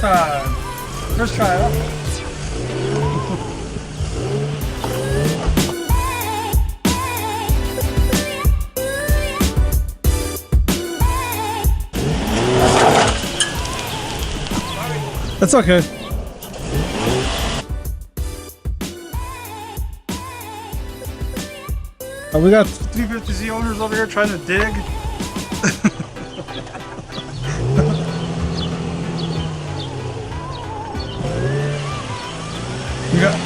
first try out. That's okay. We got 350Z owners over here trying to dig. You got.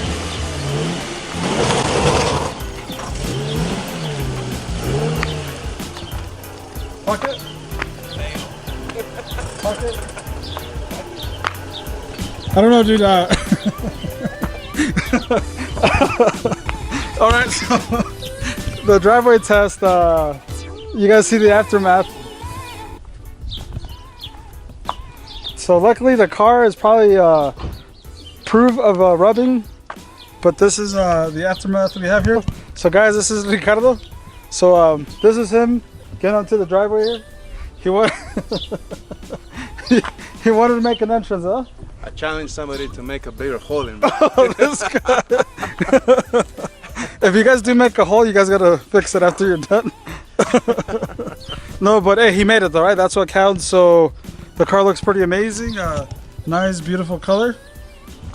Bucket. Bucket. I don't know, dude. All right, so the driveway test. You guys see the aftermath. So luckily, the car is probably proof of rubbing, but this is the aftermath we have here. So guys, this is Ricardo. So this is him getting onto the driveway here. He he wanted to make an entrance, huh? I challenge somebody to make a bigger hole in me. Oh, this guy. If you guys do make a hole, you guys gotta fix it after you're done. No, but hey, he made it though, right? That's what counts. So the car looks pretty amazing. Nice, beautiful color.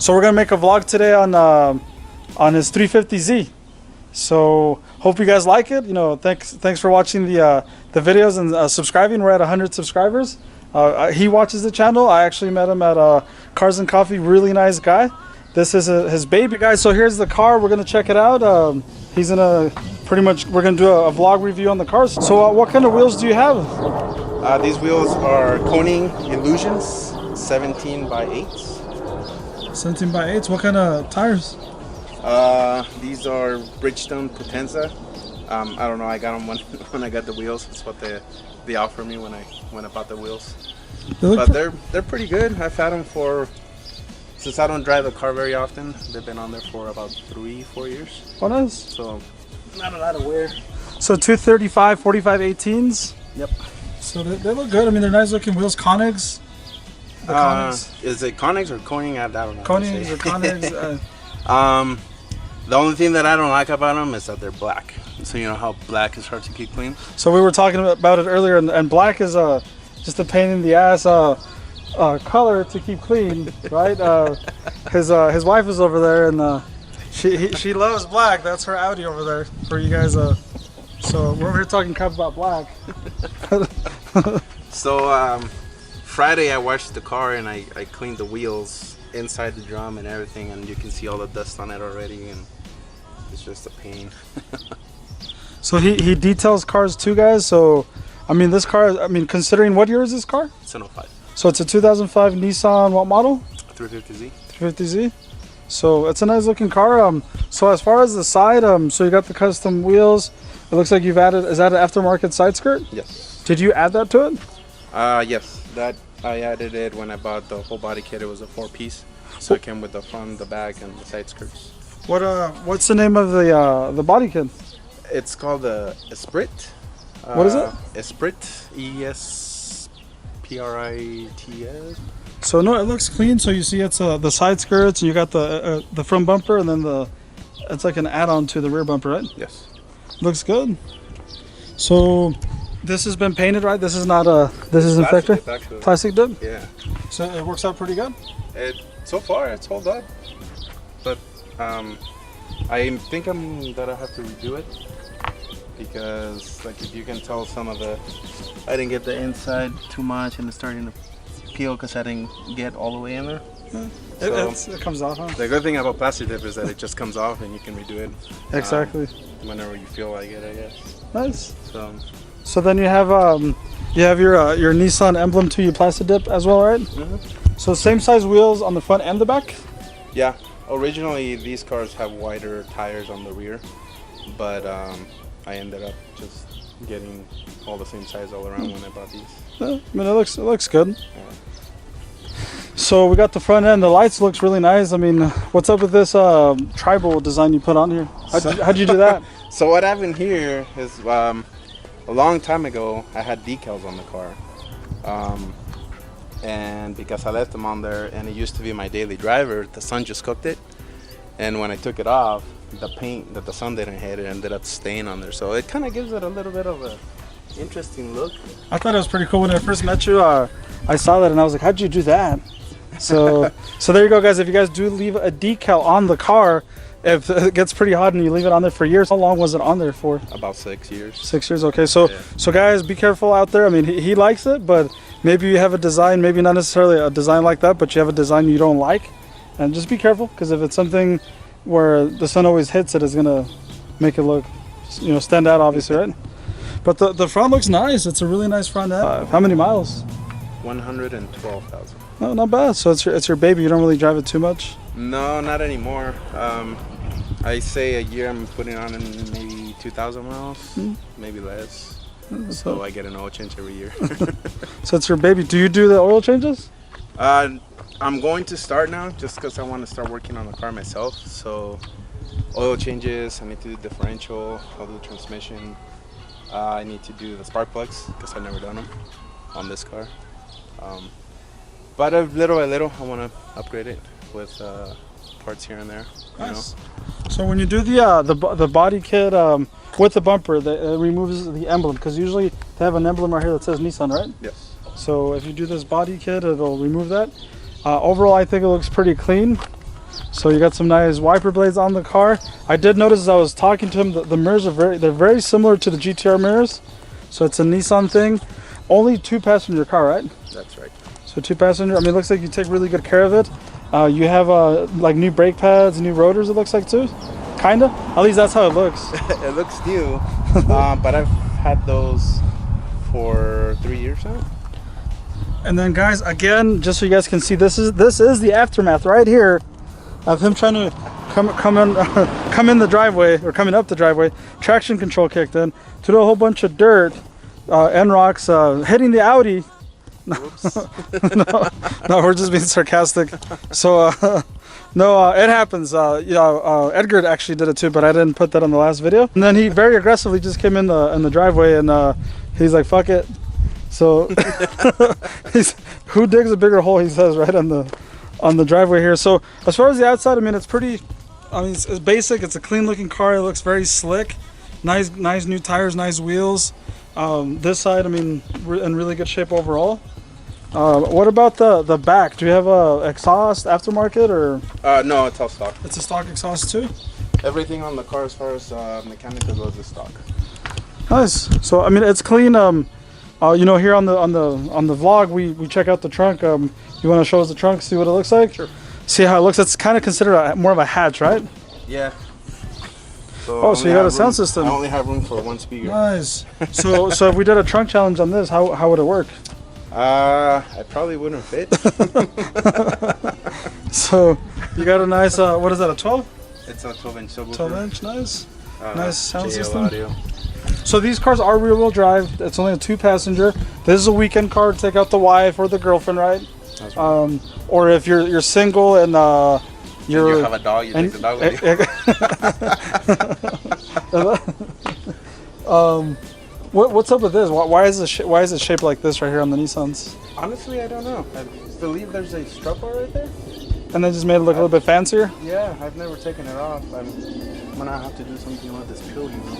So we're gonna make a vlog today on his 350Z. So hope you guys like it. You know, thanks for watching the videos and subscribing. We're at 100 subscribers. He watches the channel. I actually met him at Cars and Coffee. Really nice guy. This is his baby, guys. So here's the car. We're gonna check it out. He's gonna we're gonna do a vlog review on the cars. So what kind of wheels do you have? These wheels are Koning Illusions 17 by 8s. 17 by 8s. What kind of tires? These are Bridgestone Potenza. I don't know. I got them when I got the wheels. That's what they offered me when I bought the wheels. But they're pretty good. I've had them since I don't drive the car very often. They've been on there for about 3-4 years. Oh, nice. So not a lot of wear. So 235 45 18s. Yep. So they look good. I mean, they're nice looking wheels. Koenigs. The Koenigs. Is it Koenigs or Koning? I don't know. Koenigs or Koenigs. The only thing that I don't like about them is that they're black. So you know how black is hard to keep clean. So we were talking about it earlier, and black is just a pain in the ass color to keep clean, right? His wife is over there, and she loves black. That's her Audi over there for you guys. So we're over here talking crap about black. So Friday I washed the car and I cleaned the wheels inside the drum and everything, and you can see all the dust on it already, and it's just a pain. So he details cars too, guys. So I mean, this car, I mean, considering what year is this car? It's an 05. So it's a 2005 Nissan, what model? 350Z. 350Z. So it's a nice looking car. So as far as the side, so you got the custom wheels. It looks like you've added, is that an aftermarket side skirt? Yes. Did you add that to it? Yes. That I added it when I bought the whole body kit. It was a 4-piece. So it came with the front, the back, and the side skirts. What's the name of the body kit? It's called the Esprit. What is it? Esprit. ESPRITS. So no, it looks clean. So you see, it's the side skirts, and you got the front bumper, and then it's like an add-on to the rear bumper, right? Yes. Looks good. So this has been painted, right? This is not this isn't factory. Plastic dip. Yeah. So it works out pretty good. So far it's hold up, but I think that I have to redo it because, like, if you can tell, I didn't get the inside too much, and it's starting to peel because I didn't get all the way in there. Yeah. It comes off, huh? The good thing about plastic dip is that it just comes off and you can redo it. Exactly. Whenever you feel like it, I guess. Nice. So then you have your Nissan emblem to your plastic dip as well, right? Mm-hmm. So same size wheels on the front and the back? Yeah. Originally these cars have wider tires on the rear, but I ended up just getting all the same size all around when I bought these. Yeah, I mean, it looks good. Yeah. So we got the front end. The lights looks really nice. I mean, what's up with this tribal design you put on here? How'd you do that? So what happened here is a long time ago I had decals on the car. and because I left them on there, and it used to be my daily driver, the sun just cooked it. And when I took it off, the paint that the sun didn't hit, it ended up staying on there. So it kind of gives it a little bit of a interesting look. I thought it was pretty cool when I first met you. I saw that and I was like, how'd you do that? So so there you go, guys. If you guys do leave a decal on the car, if it gets pretty hot and you leave it on there for years, how long was it on there for? About 6 years. 6 years, okay. So Yeah. so guys, be careful out there. I mean, he likes it, but maybe you have a design, maybe not necessarily a design like that, but you have a design you don't like, and just be careful, because if it's something where the sun always hits it, it's gonna make it look, you know, stand out, obviously, right? But the front looks nice. It's a really nice front end. How many miles? 112,000. No, not bad. So it's your baby. You don't really drive it too much. No, not anymore. I say a year I'm putting on in maybe 2,000 miles, maybe less. So I get an oil change every year. So it's your baby. Do you do the oil changes? I'm going to start now just because I want to start working on the car myself. So oil changes, I need to do differential, I'll do transmission. I need to do the spark plugs because I've never done them on this car. But little by little, I want to upgrade it with parts here and there. Nice. So when you do the body kit with the bumper, it removes the emblem, because usually they have an emblem right here that says Nissan, right? Yes. So if you do this body kit, it'll remove that. Overall, I think it looks pretty clean. So you got some nice wiper blades on the car. I did notice as I was talking to him that the mirrors are they're very similar to the GTR mirrors. So it's a Nissan thing. Only 2-passenger car, right? That's right. So 2-passenger. I mean, it looks like you take really good care of it. You have like new brake pads, new rotors, it looks like, too. Kinda. At least that's how it looks. It looks new, but I've had those for 3 years now. And then, guys, again, just so you guys can see, this is the aftermath right here of him trying to come in the driveway, or coming up the driveway. Traction control kicked in, threw a whole bunch of dirt and rocks, hitting the Audi. No, we're just being sarcastic. So no, it happens. Edgar actually did it too, but I didn't put that on the last video. And then he very aggressively just came in the driveway, and he's like, "Fuck it." So who digs a bigger hole? He says right on the driveway here. So as far as the outside, I mean, it's pretty. I mean, it's basic. It's a clean looking car. It looks very slick. Nice new tires, nice wheels. This side, I mean, in really good shape overall. What about the back? Do you have a exhaust aftermarket, or? No, it's all stock. It's a stock exhaust too. Everything on the car as far as mechanical goes is stock. Nice. So I mean, it's clean. You know, here on the vlog, we check out the trunk. You want to show us the trunk, see what it looks like? Sure. See how it looks. It's kind of considered more of a hatch, right? Yeah. So you got a sound system. I only have room for one speaker. Nice. So if we did a trunk challenge on this, how would it work? I probably wouldn't fit. So you got a nice what is that, a 12? It's a 12-inch subwoofer. 12-inch, nice. Nice sound JL system. Audio. So these cars are rear-wheel drive. It's only a 2-passenger. This is a weekend car to take out the wife or the girlfriend, right? That's right. Or if you're single and you have a dog, you take the dog with you. What's up with this? Why is it shaped like this right here on the Nissans? Honestly, I don't know. I believe there's a strap bar right there. And they just made it look a little bit fancier? Yeah, I've never taken it off. I'm gonna have to do something with this pill, you know.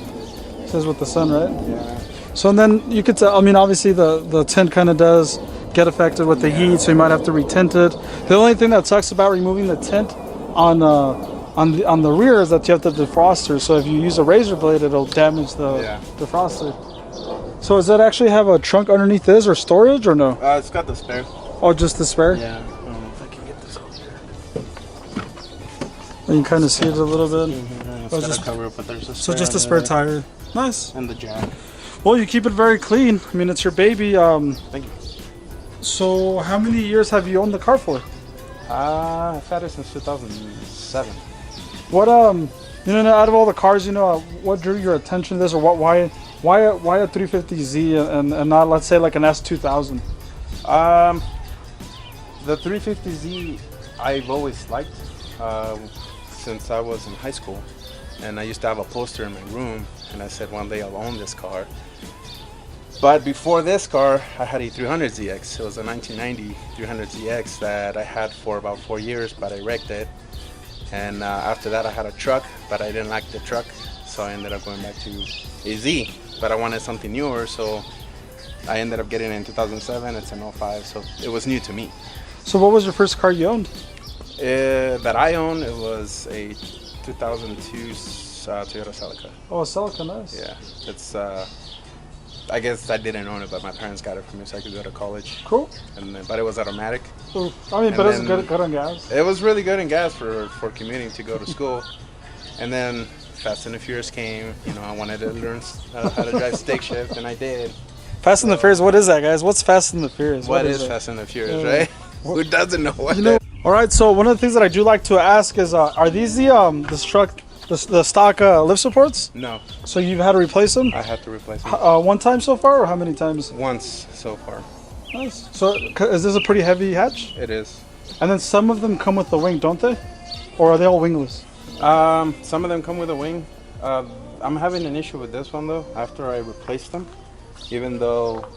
This is with the sun, right? Yeah. So and then you could tell, I mean, obviously the tint kind of does get affected with the heat, so you might have to retint it. The only thing that sucks about removing the tint on the rear is that you have the defroster. So if you use a razor blade, it'll damage the defroster. So does that actually have a trunk underneath this, or storage, or no? It's got the spare. Oh, just the spare? Yeah. I don't know if I can get this out here. You can kind of see it a little bit. It's got a cover, but there's a spare. So just a spare tire. Nice. And the jack. Well, you keep it very clean. I mean, it's your baby. Thank you. So how many years have you owned the car for? I've had it since 2007. What you know, out of all the cars, you know, what drew your attention to this, or why a 350Z and not, let's say, like an S2000? The 350Z I've always liked since I was in high school, and I used to have a poster in my room, and I said one day I'll own this car. But before this car, I had a 300ZX. It was a 1990 300ZX that I had for about 4 years, but I wrecked it. And after that, I had a truck, but I didn't like the truck, so I ended up going back to a Z. But I wanted something newer, so I ended up getting it in 2007. It's an '05, so it was new to me. So what was your first car you owned? That I owned, it was a 2002 Toyota Celica. Oh, a Celica, nice. Yeah, it's. I guess I didn't own it, but my parents got it for me so I could go to college. Cool. And then, but it was automatic. Ooh. I mean, but it was good on gas. It was really good in gas for commuting to go to school. And then Fast and the Furious came. You know, I wanted to learn how to drive stick shift, and I did. Fast and the Furious, what is that, guys? What's Fast and the Furious? What is Fast and the Furious, right? Who doesn't know what that is? All right, so one of the things that I do like to ask is, are these the stock lift supports? No. So you've had to replace them? I had to replace them. One time so far, or how many times? Once so far. Nice. So is this a pretty heavy hatch? It is. And then some of them come with the wing, don't they? Or are they all wingless? Some of them come with a wing. I'm having an issue with this one though, after I replaced them. Even though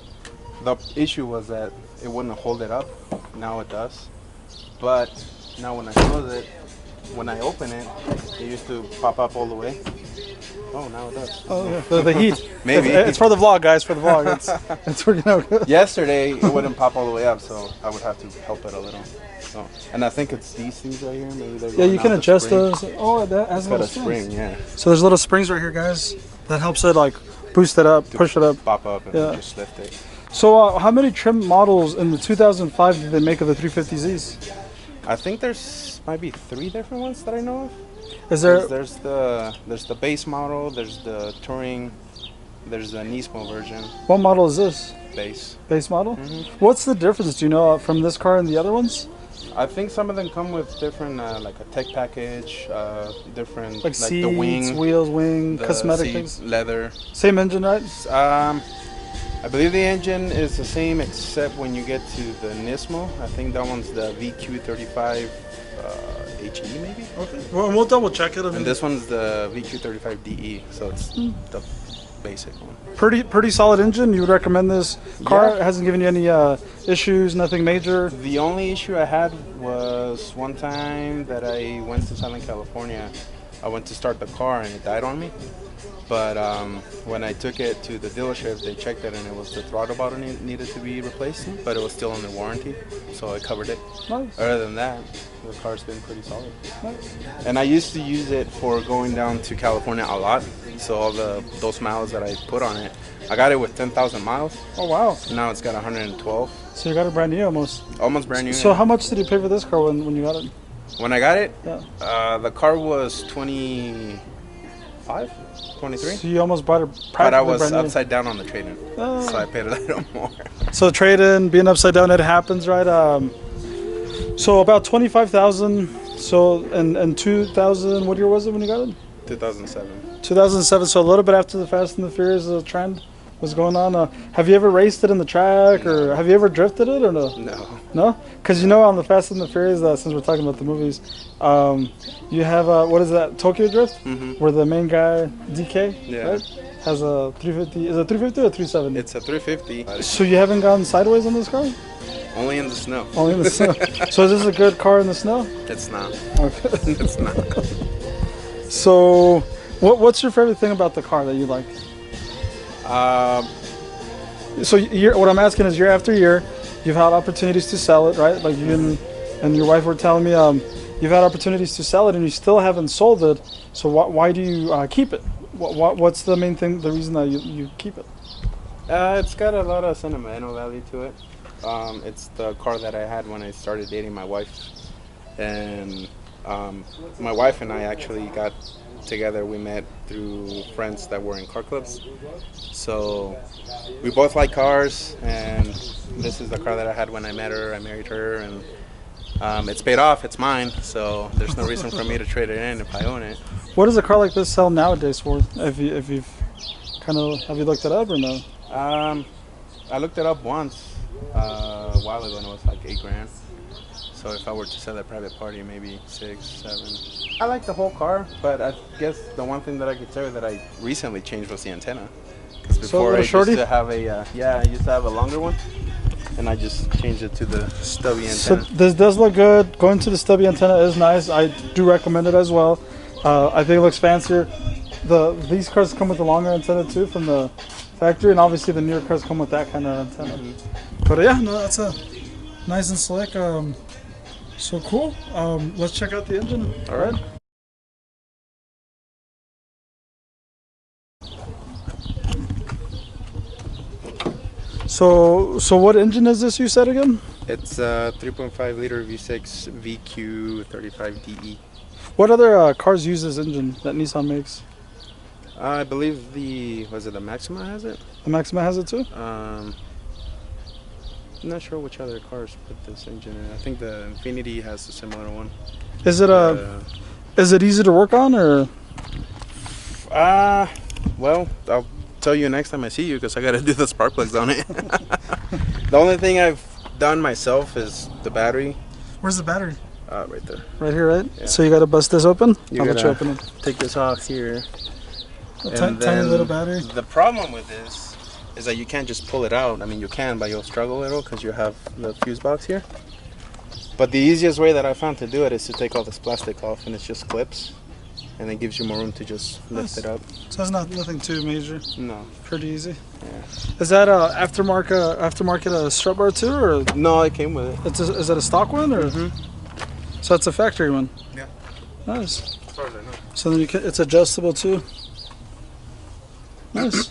the issue was that it wouldn't hold it up, now it does. But now when I close it, when I open it, it used to pop up all the way. Oh, now it does. Oh, yeah. The heat. Maybe. It's for the vlog, guys, for the vlog. It's working out good. Yesterday, it wouldn't pop all the way up, so I would have to help it a little. So, and I think it's these things right here. Maybe they're yeah, you can adjust those. Oh, that has got little a spring, yeah. So there's little springs right here, guys. That helps it like boost it up, push it up. Pop up and Yeah. just lift it. So how many trim models in the 2005 did they make of the 350Zs? I think there's might be 3 different ones that I know of. Is there? There's the base model, there's the touring, there's the Nismo version. What model is this? Base. Base model? Mm-hmm. What's the difference? Do you know from this car and the other ones? I think some of them come with different, like a tech package, different, Like seats, the wing, wheels, wing, the cosmetic seats, things. leather. Same engine, right? I believe the engine is the same except when you get to the Nismo. I think that one's the VQ35 HE maybe. Okay. Well, we'll double check it. And this one's the VQ35 DE, so it's the basic one. Pretty solid engine. You would recommend this car? Yeah. It hasn't given you any issues, nothing major. The only issue I had was one time that I went to Southern California. I went to start the car and it died on me. But when I took it to the dealership, they checked it and it was the throttle bottle needed to be replaced, but it was still under warranty, so I covered it. Nice. Other than that, the car's been pretty solid. Nice. And I used to use it for going down to California a lot, so all those miles that I put on it, I got it with 10,000 miles. Oh wow. Now it's got 112. So you got it brand new almost. Almost brand new. So how much did you pay for this car when you got it? When I got it, Yeah. the car was 23. So you almost bought it practically But I was brand new. upside down on the trade-in, so I paid a little more. So trade-in, being upside down, it happens, right? So about 25,000. So in 2000, what year was it when you got it? 2007. 2007. So a little bit after the Fast and the Furious trend was going on. Have you ever raced it in the track, or have you ever drifted it, or no? No. No? Because you know on the Fast and the Furious, since we're talking about the movies, you have what is that, Tokyo Drift, where the main guy DK right, has a 350. Is it 350 or 370? It's a 350. So you haven't gone sideways on this car? Only in the snow. Only in the snow. So is this a good car in the snow? It's not. Okay. It's not. So, what's your favorite thing about the car that you like? So what I'm asking is, year after year, you've had opportunities to sell it, right? Like you and your wife were telling me, you've had opportunities to sell it and you still haven't sold it. So why do you keep it? What's the main thing, the reason that you keep it? It's got a lot of sentimental value to it. It's the car that I had when I started dating my wife, and my wife and I actually got together. We met through friends that were in car clubs, so we both like cars, and this is the car that I had when I met her. I married her, and it's paid off. It's mine, so there's no reason for me to trade it in if I own it. What does a car like this sell nowadays for? Have you looked it up or no? I looked it up once a while ago, and it was like $8,000. So if I were to sell a private party, maybe 6, 7. I like the whole car, but I guess the one thing that I could tell you that I recently changed was the antenna. Because before I used shorty? to have a I used to have a longer one, and I just changed it to the stubby So antenna. this does look good. Going to the stubby antenna is nice. I do recommend it as well. I think it looks fancier. These cars come with the longer antenna too from the factory, and obviously the newer cars come with that kind of antenna. But yeah, no, that's a nice and slick. So cool. Let's check out the engine. All right. So what engine is this you said again? It's a 3.5 liter V6 VQ35DE. What other cars use this engine that Nissan makes? I believe the Maxima has it. The Maxima has it too? I'm not sure which other cars put this engine in. I think the Infiniti has a similar one. Is it easy to work on or? Well, I'll tell you next time I see you because I got to do the spark plugs on it. The only thing I've done myself is the battery. Where's the battery? Right there. Right here, right? Yeah. So you got to bust this open? You I'll let you gotta open it. take this off here. Tiny little battery. The problem with this is that you can't just pull it out. I mean, you can, but you'll struggle a little because you have the fuse box here. But the easiest way that I found to do it is to take all this plastic off, and it's just clips, and it gives you more room to just lift it up. So it's nothing too major. No. Pretty easy. Yeah. Is that a aftermarket strut bar too, or No, it came with it. is that a stock one, or? So it's a factory one. Yeah. Nice. As far as I know. So then it's adjustable too. Nice.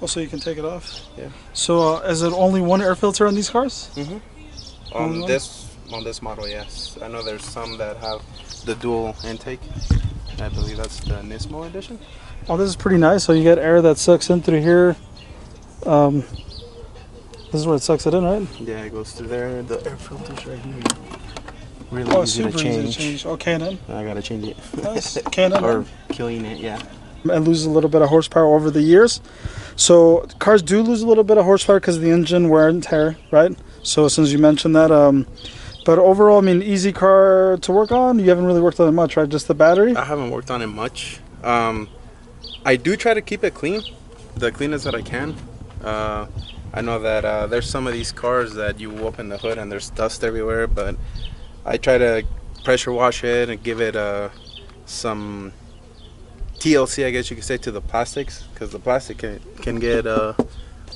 Also, you can take it off. Yeah. So is it only one air filter on these cars? On this model, yes. I know there's some that have the dual intake. I believe that's the Nismo edition. Oh, this is pretty nice. So you get air that sucks in through here. This is where it sucks it in, right? Yeah, it goes through there. The air filter's right here. Really easy super to change. easy to change. Oh, K&N. I gotta change it. Nice. K&N. Or clean it, yeah. And loses a little bit of horsepower over the years. So cars do lose a little bit of horsepower because of the engine wear and tear, right? So since you mentioned that, but overall, I mean, easy car to work on. You haven't really worked on it much, right? Just the battery. I haven't worked on it much. I do try to keep it clean, the cleanest that I can. I know that there's some of these cars that you open the hood and there's dust everywhere, but I try to pressure wash it and give it some TLC, I guess you could say, to the plastics, because the plastic can get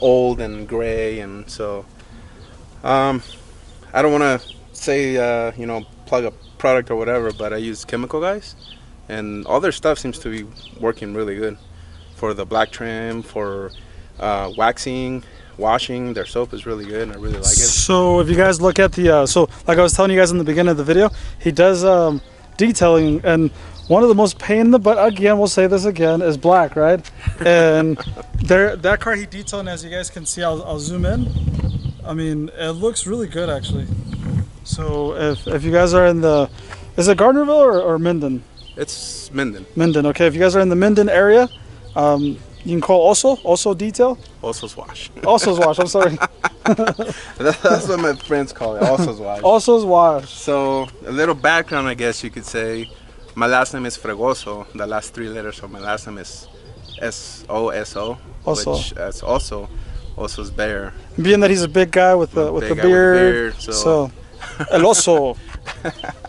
old and gray, and so I don't want to say plug a product or whatever, but I use Chemical Guys, and all their stuff seems to be working really good for the black trim, for waxing, washing. Their soap is really good and I really like it. So if you guys look at the so like I was telling you guys in the beginning of the video, he does detailing, and one of the most pain in the butt, again, we'll say this again, is black, right? And that car he detailed, and as you guys can see, I'll zoom in. I mean, it looks really good actually. So if you guys are in the, is it Gardnerville or Minden? It's Minden. Minden, okay. If you guys are in the Minden area, you can call also detail. Also's Wash. Also's Wash, I'm sorry. That's what my friends call it, Also's Wash. Also's Wash. So a little background, I guess you could say. My last name is Fregoso. The last three letters of my last name is S-O-S-O, which is Oso's bear. Being that he's a big guy with the beard, so El Oso.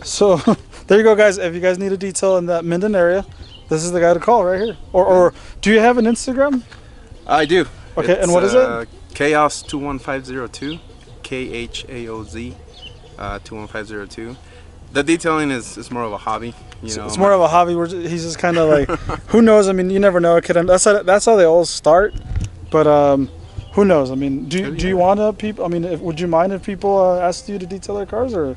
So there you go, guys. If you guys need a detail in that Minden area, this is the guy to call right here. Or do you have an Instagram? I do. Okay, and what is it? Chaos 21502, KHAOZ 21502. The detailing is more of a hobby. You know, it's more of a hobby. He's just kind of like, who knows? I mean, you never know. That's how they all start. But who knows? I mean, do you want to people? I mean, would you mind if people asked you to detail their cars, or?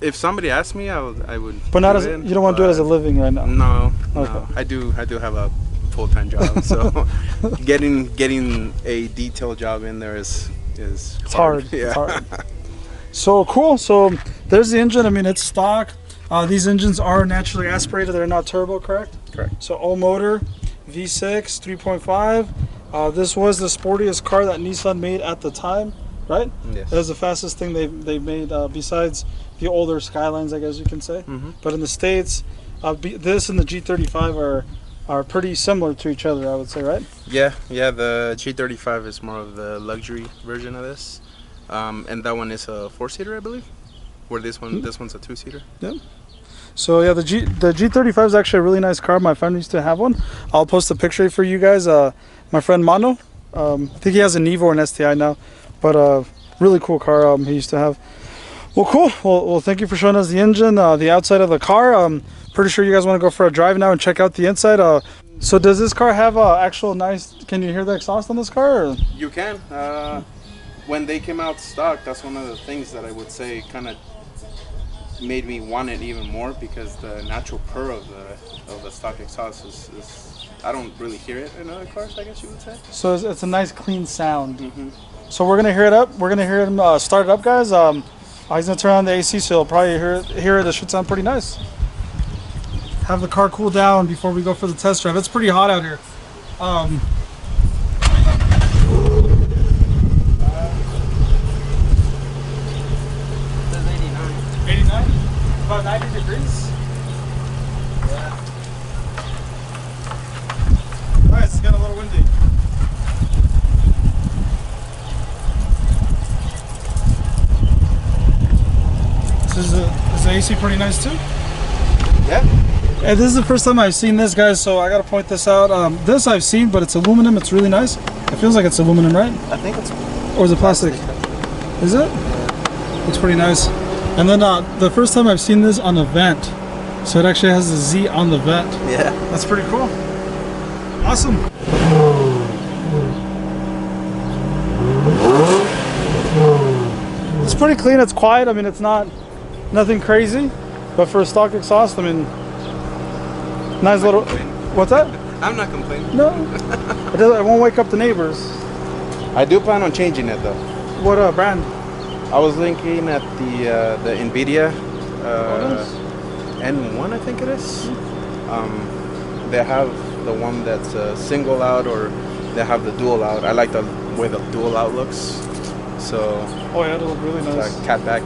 If somebody asked me, I would. But not you don't want to do it as a living right now. No, okay. No. I do have a full-time job, so getting a detail job in there is it's hard. Yeah. It's hard. So cool. So there's the engine. I mean, it's stock. These engines are naturally aspirated. They're not turbo, correct? Correct. So all motor, V6, 3.5. This was the sportiest car that Nissan made at the time, right? Yes. It was the fastest thing they've made besides the older Skylines, I guess you can say. Mm-hmm. But in the States, this and the G35 are are pretty similar to each other, I would say, right? Yeah, the G35 is more of the luxury version of this. And that one is a 4-seater, I believe. Where this one's a 2-seater. Yeah. So yeah, the G35 is actually a really nice car. My friend used to have one. I'll post a picture for you guys. My friend Mano, I think he has an Evo or an STI now, but really cool car he used to have. Well, cool. Well, thank you for showing us the engine, the outside of the car. Pretty sure you guys want to go for a drive now and check out the inside. So does this car have actual nice? Can you hear the exhaust on this car? Or? You can. When they came out stock, that's one of the things that I would say kind of made me want it even more, because the natural purr of the stock exhaust is I don't really hear it in other cars, I guess you would say. So it's a nice clean sound. Mm-hmm. So we're gonna hear it up. We're gonna hear him start it up, guys. He's gonna turn on the AC, so you'll probably hear it. It should sound pretty nice. Have the car cool down before we go for the test drive. It's pretty hot out here. Says 89. 89? About 90 degrees? Yeah. Nice, it's getting a little windy. So is the AC pretty nice too? Yeah. And this is the first time I've seen this, guys, so I gotta point this out. This I've seen, but it's aluminum. It's really nice. It feels like it's aluminum, right? I think it's. Or is it plastic? Is it? It's pretty nice. And then the first time I've seen this on a vent. So it actually has a Z on the vent. Yeah. That's pretty cool. Awesome. It's pretty clean. It's quiet. I mean, it's nothing crazy. But for a stock exhaust, I mean, nice little. What's that? I'm not complaining. No. It won't wake up the neighbors. I do plan on changing it though. What brand? I was looking at the NVIDIA Nice. N1, I think it is. They have the one that's single out, or they have the dual out. I like the way the dual out looks. So Oh yeah, it'll look really nice. it's a catback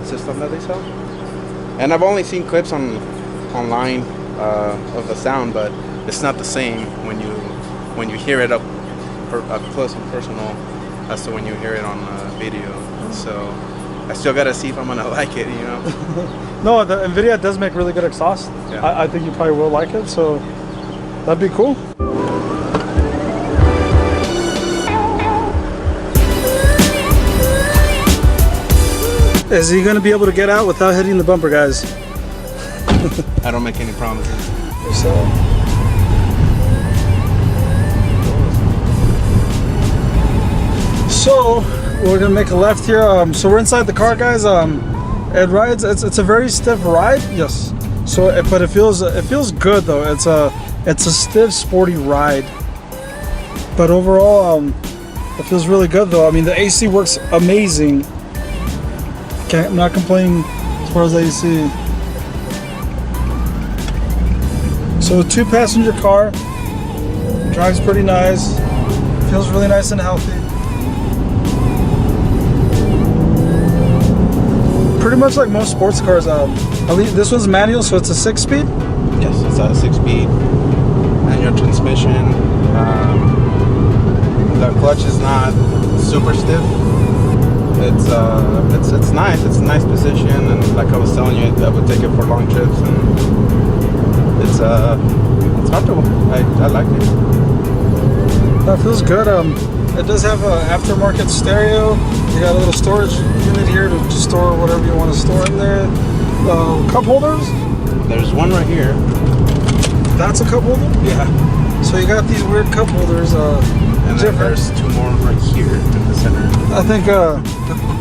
system that they sell. And I've only seen clips online of the sound, but it's not the same when you hear it up close and personal as to when you hear it on video. So I still gotta see if I'm gonna like it, you know. No, the NVIDIA does make really good exhaust. Yeah. I think you probably will like it, so that'd be cool. Is he gonna be able to get out without hitting the bumper, guys? I don't make any promises. So we're gonna make a left here. So we're inside the car, guys. It rides. It's a very stiff ride. Yes. So, but it feels good though. It's a stiff, sporty ride. But overall, it feels really good though. I mean, the AC works amazing. I'm not complaining as far as AC. So a 2-passenger car, drives pretty nice, feels really nice and healthy. Pretty much like most sports cars. At least this one's manual, so it's a 6-speed. Yes, it's a 6-speed manual transmission. The clutch is not super stiff. It's nice. It's a nice position, and like I was telling you, I would take it for long trips, and it's comfortable. I like it. That feels good. It does have an aftermarket stereo. You got a little storage unit here to store whatever you want to store in there. Cup holders. There's one right here. That's a cup holder. Yeah. So you got these weird cup holders. And then there's 2 more right here in the center. I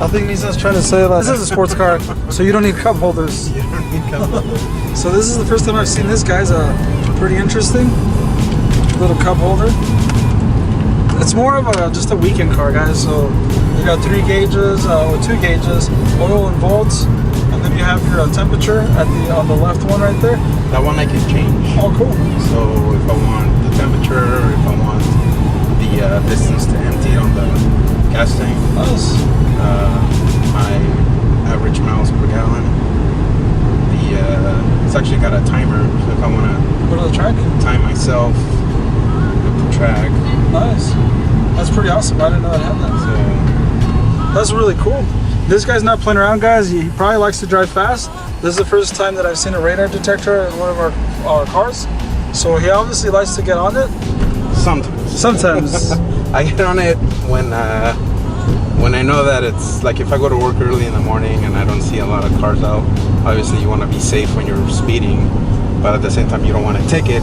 think Nissan's trying to say that this is a sports car, so you don't need cup holders. You don't need cup holders. So this is the first time I've seen this, guys. Pretty interesting. Little cup holder. It's more of just a weekend car, guys. So you got 3 gauges or 2 gauges, oil and volts, and then you have your temperature on the left one right there. That one I can change. Oh, cool. So if I want the temperature, or if I want the distance to empty on the gas tank, Nice. my average miles per gallon, the it's actually got a timer. So if I want to Go to the track. time myself at the track. Nice. That's pretty awesome. I didn't know it had that. So That's really cool. This guy's not playing around, guys. He probably likes to drive fast. This is the first time that I've seen a radar detector in one of our cars. So he obviously likes to get on it. Sometimes. I get on it when I know that it's like if I go to work early in the morning and I don't see a lot of cars out. Obviously, you want to be safe when you're speeding, but at the same time, you don't want a ticket.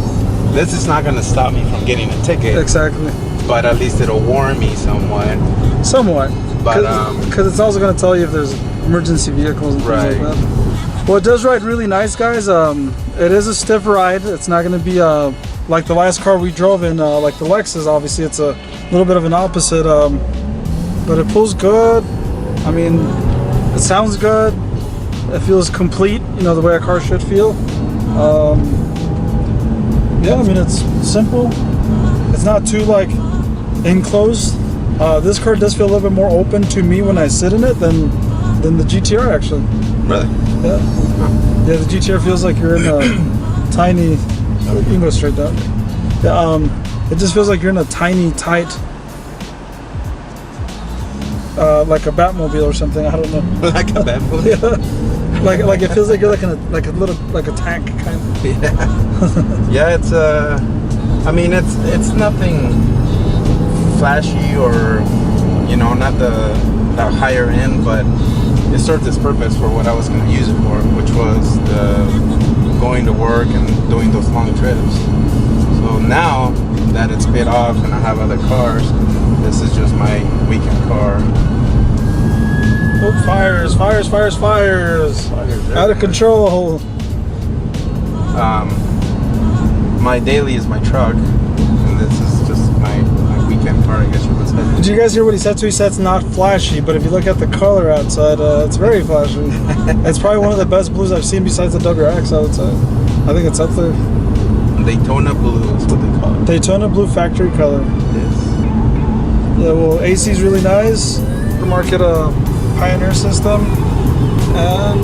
This is not going to stop me from getting a ticket. Exactly. But at least it'll warn me somewhat. Somewhat. But because it's also going to tell you if there's emergency vehicles and things Right. like that. Well, it does ride really nice, guys. It is a stiff ride. It's not going to be like the last car we drove in, like the Lexus. Obviously, it's a little bit of an opposite. But it pulls good. I mean, it sounds good. It feels complete, you know, the way a car should feel. Yeah, I mean, it's simple. It's not too like enclosed. This car does feel a little bit more open to me when I sit in it than the GTR actually. Really? Yeah. Yeah, the GTR feels like you're in a tiny. You can go straight down. Yeah, it just feels like you're in a tiny, tight, like a Batmobile or something. I don't know. Like a Batmobile? Yeah. Like it feels like you're like a tank kind of. Yeah. Yeah, it's I mean it's nothing flashy or not the higher end, but it served its purpose for what I was going to use it for, which was going to work and doing those long trips. So now that it's paid off and I have other cars, this is just my weekend car. Oh, fires. Out of control. My daily is my truck, and this is just my weekend car, I guess you would say. Did you guys hear what he said? He said it's not flashy, but if you look at the color outside, it's very flashy. It's probably one of the best blues I've seen besides the WRX, I would say. I think it's up there. Daytona blue is what they call it. Daytona blue factory color. Yes. Yeah, well, AC is really nice. The market Pioneer system, and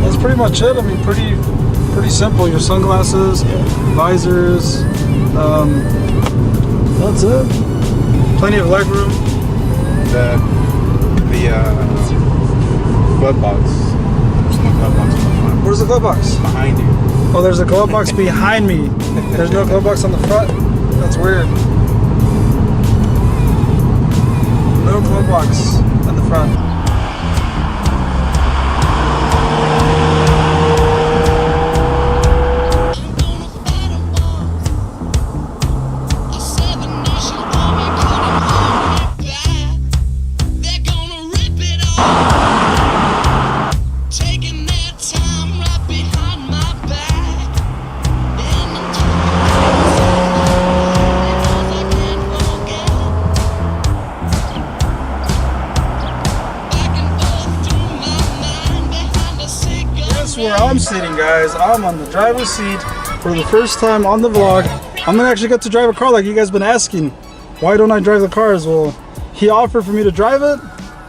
that's pretty much it. I mean, pretty simple. Your sunglasses, visors. That's it. Plenty of leg room. The glove box. There's no glove box on the front. Where's the glove box? Behind you. Oh, there's a glove box behind me. There's no glove box on the front. That's weird. No glove box on the front. Where I'm sitting, guys. I'm on the driver's seat for the first time on the vlog. I'm gonna actually get to drive a car like you guys been asking. Why don't I drive the cars? Well, he offered for me to drive it.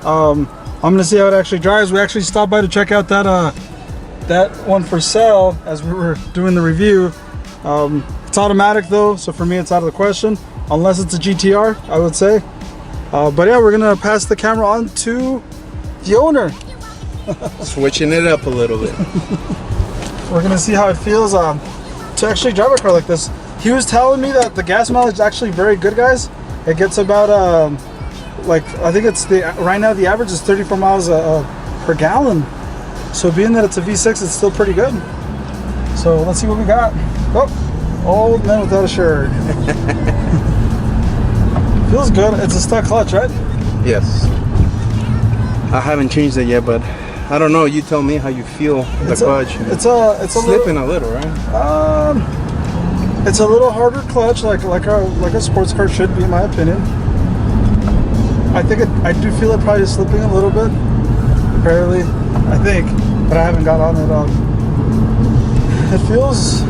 I'm gonna see how it actually drives. We actually stopped by to check out that one for sale as we were doing the review. It's automatic though, so for me it's out of the question, unless it's a GTR, I would say. But yeah, we're gonna pass the camera on to the owner. Switching it up a little bit. We're gonna see how it feels to actually drive a car like this. He was telling me that the gas mileage is actually very good, guys. It gets about like I think it's right now the average is 34 miles per gallon. So being that it's a V6, it's still pretty good. So let's see what we got. Oh, old man without a shirt. Feels good. It's a stuck clutch, right? Yes. I haven't changed it yet, but I don't know. You tell me how you feel. The clutch. It's slipping a little, right? It's a little harder clutch, like a sports car should be, in my opinion. I do feel it probably slipping a little bit, barely. I think, but I haven't got on it. It feels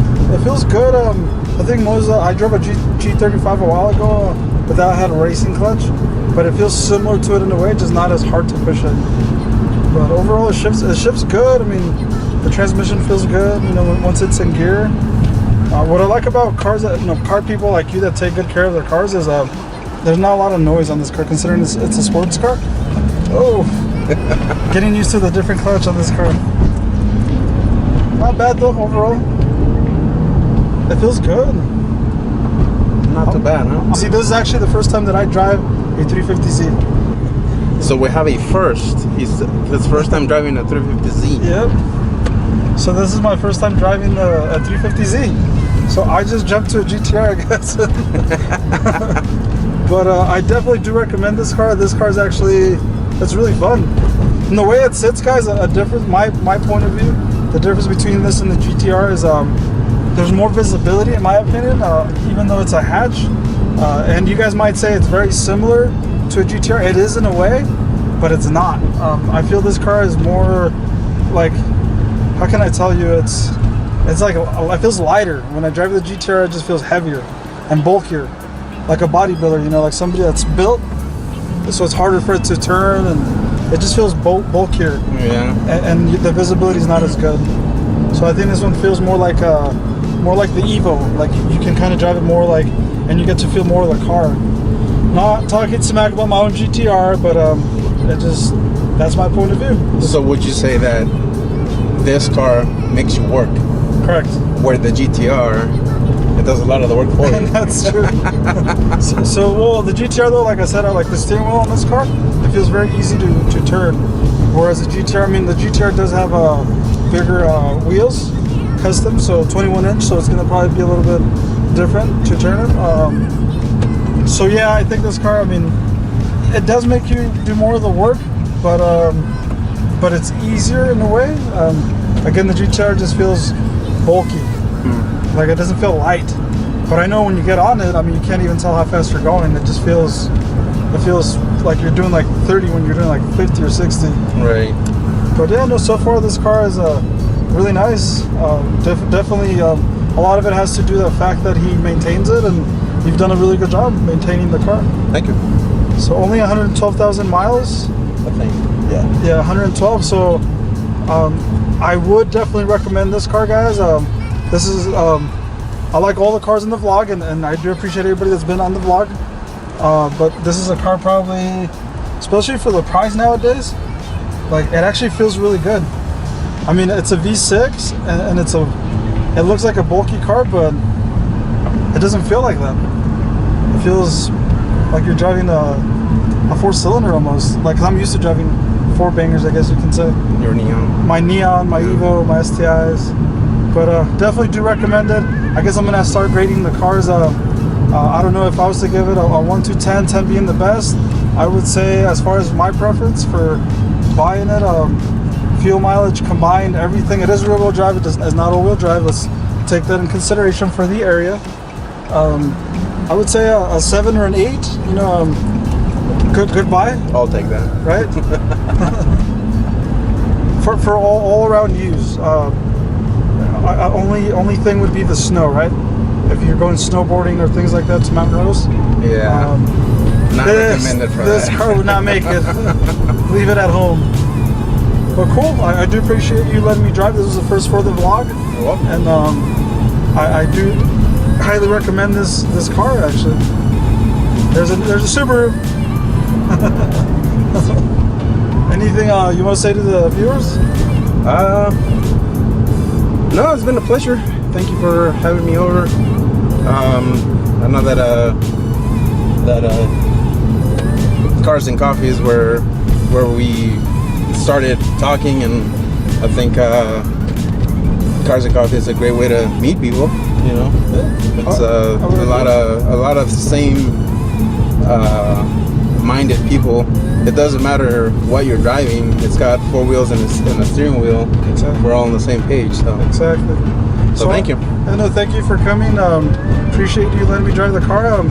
good. I think I drove a G35 a while ago, but that had a racing clutch. But it feels similar to it in a way, just not as hard to push it. But overall, it shifts good. I mean, The transmission feels good, you know, once it's in gear. What I like about cars that, you know, car people like you that take good care of their cars is there's not a lot of noise on this car considering it's a sports car. Oh, getting used to the different clutch on this car. Not bad though overall. It feels good. Not too bad, huh? See, this is actually the first time that I drive a 350Z. So we have a first. He's his first time driving a 350Z. Yep. So this is my first time driving a 350Z. So I just jumped to a GTR, I guess. But I definitely do recommend this car. This car is actually, it's really fun. And the way it sits, guys, a difference, my point of view, the difference between this and the GTR is there's more visibility in my opinion, even though it's a hatch. And you guys might say it's very similar to a GTR. It is in a way, but it's not. I feel this car is more like, how can I tell you, it's like, it feels lighter. When I drive the GTR, it just feels heavier and bulkier, like a bodybuilder, you know, like somebody that's built, so it's harder for it to turn, and it just feels bulkier. Yeah. And the visibility is not as good. So I think this one feels more like the Evo. Like you can kind of drive it more like, and you get to feel more of the car. Not talking smack about my own GTR, but it just, that's my point of view. So would you say that this car makes you work? Correct. Where the GTR, it does a lot of the work for you. That's true. so, well, the GTR though, like I said, I like the steering wheel on this car. It feels very easy to turn. Whereas the GTR, I mean, the GTR does have bigger wheels, custom, so 21-inch, so it's going to probably be a little bit different to turn it. So yeah, I think this car, I mean, it does make you do more of the work, but it's easier in a way. Again, the GTR just feels bulky. Like it doesn't feel light. But I know when you get on it, I mean, you can't even tell how fast you're going. It just feels, like you're doing like 30 when you're doing like 50 or 60. Right. But yeah, no, so far this car is really nice. Definitely, a lot of it has to do with the fact that he maintains it, and you've done a really good job maintaining the car. Thank you. So only 112,000 miles. I think. Yeah. Yeah, 112. So I would definitely recommend this car, guys. This is, I like all the cars in the vlog, and I do appreciate everybody that's been on the vlog. But this is a car probably, especially for the price nowadays, like it actually feels really good. I mean, it's a V6 and it looks like a bulky car, but it doesn't feel like that. It feels like you're driving a 4-cylinder almost. Like, 'cause I'm used to driving 4 bangers, I guess you can say. Your Neon. My Neon, my Evo, my STIs. But definitely do recommend it. I guess I'm gonna start grading the cars. I don't know if I was to give it a 1 to 10, 10 being the best. I would say, as far as my preference for buying it, fuel mileage combined, everything. It is rear-wheel drive. It's not all-wheel drive. Let's take that in consideration for the area. I would say a 7 or an 8. You know, good buy. I'll take that. Right. for all around use. Only thing would be the snow, right? If you're going snowboarding or things like that to Mountain Rose. Yeah. Not recommended for this that. car would not make it. Leave it at home. But cool. I do appreciate you letting me drive. This was the first for the vlog. You're welcome. And I do highly recommend this car. Actually, there's a Subaru. Anything you want to say to the viewers? No, it's been a pleasure. Thank you for having me over. I know that Cars and Coffee is where we started talking, and I think Cars and Coffee is a great way to meet people. You know, it's a lot of same minded people. It doesn't matter what you're driving. It's got 4 wheels and a steering wheel. Exactly. We're all on the same page. So Exactly. So thank you. No, thank you for coming. Appreciate you letting me drive the car.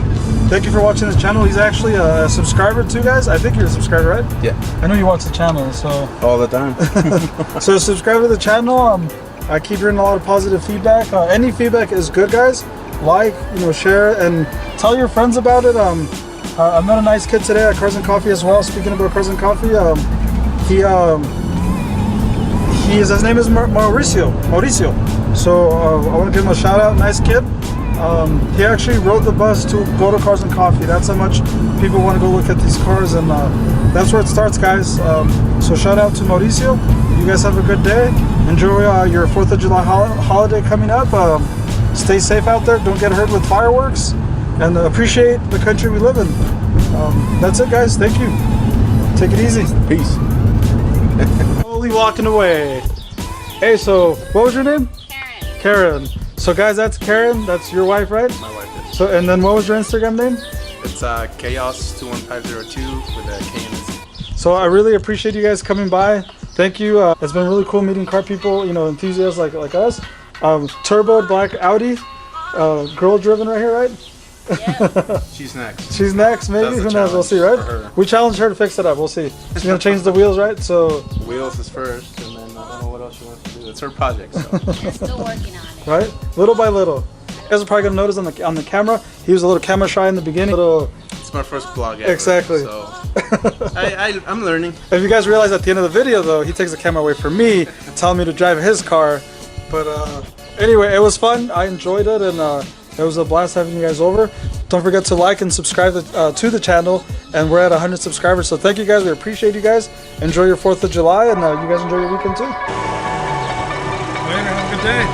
Thank you for watching this channel. He's actually a subscriber too, guys. I think you're a subscriber, right? Yeah. I know you watch the channel, so. All the time. So subscribe to the channel. I keep hearing a lot of positive feedback. Any feedback is good, guys. Like, share, and tell your friends about it. I met a nice kid today at Cars and Coffee as well. Speaking about Cars and Coffee, his name is Mauricio. So I want to give him a shout out. Nice kid. He actually rode the bus to go to Cars and Coffee. That's how much people want to go look at these cars, and that's where it starts, guys. So shout out to Mauricio. You guys have a good day. Enjoy your 4th of July holiday coming up. Stay safe out there. Don't get hurt with fireworks, and appreciate the country we live in. That's it, guys. Thank you. Take it easy. Peace. Slowly walking away. Hey, so what was your name? Karen. So guys, that's Karen. That's your wife, right? My wife is. So, and then what was your Instagram name? It's chaos21502 with a K and a Z. So I really appreciate you guys coming by. Thank you. It's been really cool meeting car people, you know, enthusiasts like us. Turbo black Audi, girl driven right here, right? Yeah. She's next. She's next, maybe. Who knows? We'll see, right? We challenged her to fix it up. We'll see. She's gonna change the wheels, right? So wheels is first, and then I don't know what else she wants to do. It's her project. So. We're still working on it. Right, little by little. You guys are probably gonna notice on the camera, he was a little camera shy in the beginning. It's my first vlog ever. Exactly. So I'm learning. If you guys realize at the end of the video, though, he takes the camera away from me, telling me to drive his car. But anyway, it was fun. I enjoyed it, and it was a blast having you guys over. Don't forget to like and subscribe to the channel, and we're at 100 subscribers. So thank you guys. We appreciate you guys. Enjoy your 4th of July, and you guys enjoy your weekend too. Later. Have a good day.